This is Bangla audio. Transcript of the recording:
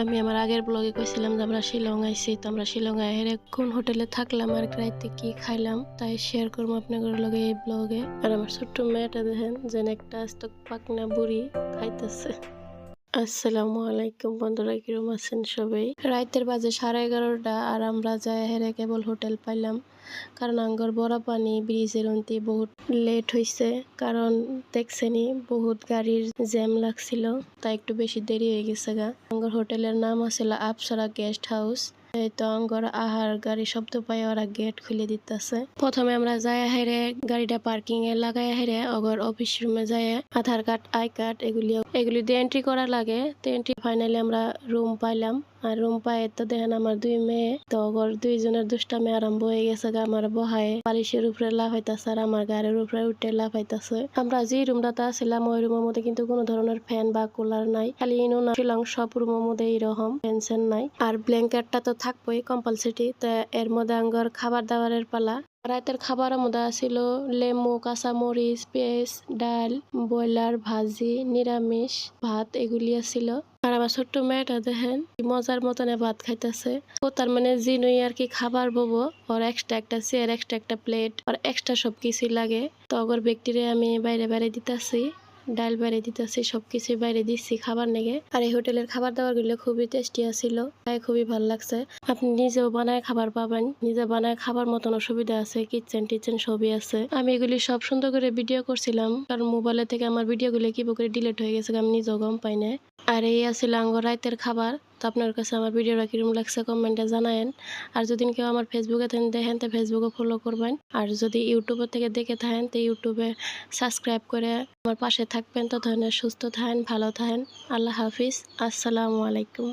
আমি আমার আগের ব্লগে কইছিলাম যে আমরা শিলং আইছি, তো আমরা শিলং আইরে কোন হোটেলে থাকলাম আর রাইতে কি খাইলাম তাই শেয়ার করবো আপনাদের লগে এই ব্লগে। আর আমার ছোট্ট মেয়েটা দেখেন যেন একটা আস্ত পাকনা বুড়ি খাইতেছে। আসসালামু আলাইকুম বন্ধুরা, কিরম আছেন সবাই? রাইতের বাজে 11:30 আর আমরা যাই হেরে কেবল হোটেল পাইলাম, কারণ আঙ্গর বড় পানি ব্রিজের অন্তি বহুত লেট হয়েছে, কারণ দেখছেনি বহুত গাড়ির জ্যাম লাগছিল, তাই একটু বেশি দেরি হয়ে গেছে গা। আঙ্গর হোটেলের নাম আছিল আপসরা গেস্ট হাউস। তো আঙ্গর আহার গাড়ি শব্দ পাই ওরা গেট খুলে দিতেছে। প্রথমে আমরা যাই হেরে গাড়িটা পার্কিং এ লাগাই হেরে অগর অফিস রুমে যায় আধার কার্ড আই কার্ড এগুলি দিয়ে এন্ট্রি করা লাগে। তো এন্ট্রি ফাইনালি আমরা রুম পাইলাম, আর রুম পাই তো দেখেন আমার দুই মেয়ে, তো ওগর দুইজনের দুষ্টামি আরম্ভ হয়ে গেছে। আমার বহায় বালিশের উপরে লাফাইতেছে আর আমার গাড়ির উপরে উঠে লাফাইতেছে। আমরা যে রুমটাতে ছিলাম ওই রুমের মধ্যে কিন্তু কোনো ধরনের ফ্যান বা কুলার নাই, খালি ইনুনা শিলং সব রুমের মধ্যে এইরকম ফ্যান নাই, আর ব্ল্যাঙ্কেটটা তো থাকবোই কম্পালসারি। তো এর মধ্যে আঙ্গর খাবার দাবারের পালা। রাতের খাবারের মধ্যে ছিল লেমু, কাঁচামরিচ, পেঁয়াজ, ডাল, ব্রয়লার ভাজি, নিরামিষ ভাত এগুলি ছিল। আর আমার ছোট্ট মেয়েটা দেখেন মজার মতনে ভাত খাইতেছে। ও তার মানে জিনুই আর কি খাবার ববো, ওর এক্সট্রা একটা চেয়ার, এক্সট্রা একটা প্লেট, আর এক্সট্রা সব কিছুই লাগে। তো ওগর ব্যক্তিরে আমি বাইরে বাইরে দিতেছি, ডাল বাইরে দিতেছি, সবকিছু বাইরে দিচ্ছি খাবার নেগে। আর এই হোটেলের খাবার দাবার গুলো খুবই টেস্টি আছিল, তাই খুবই ভালো লাগছে। আপনি নিজেও বানায় খাবার পাবেন, নিজে বানায় খাবার মতন সুবিধা আছে, কিচেন টিচেন সবই আছে। আমি এগুলি সব সুন্দর করে ভিডিও করছিলাম, কারণ মোবাইলে থেকে আমার ভিডিও গুলো কি করে ডিলিট হয়ে গেছে আমি নিজেও গম পাই না। আর এই আছিল আঙ্গর রাতের খাবার। তো আপনার কাছে আমার ভিডিওটা কিরকম লাগছে কমেন্টে জানায়েন। আর যদি কেউ আমার ফেসবুকে দেখেন তো ফেসবুকে ফলো করবেন, আর যদি ইউটিউবে থেকে দেখে থাকেন তো ইউটিউবে সাবস্ক্রাইব করে আমার পাশে থাকবেন। তো ধরনের সুস্থ থাকেন, ভালো থাকেন। আল্লাহ হাফিজ, আসসালামু আলাইকুম।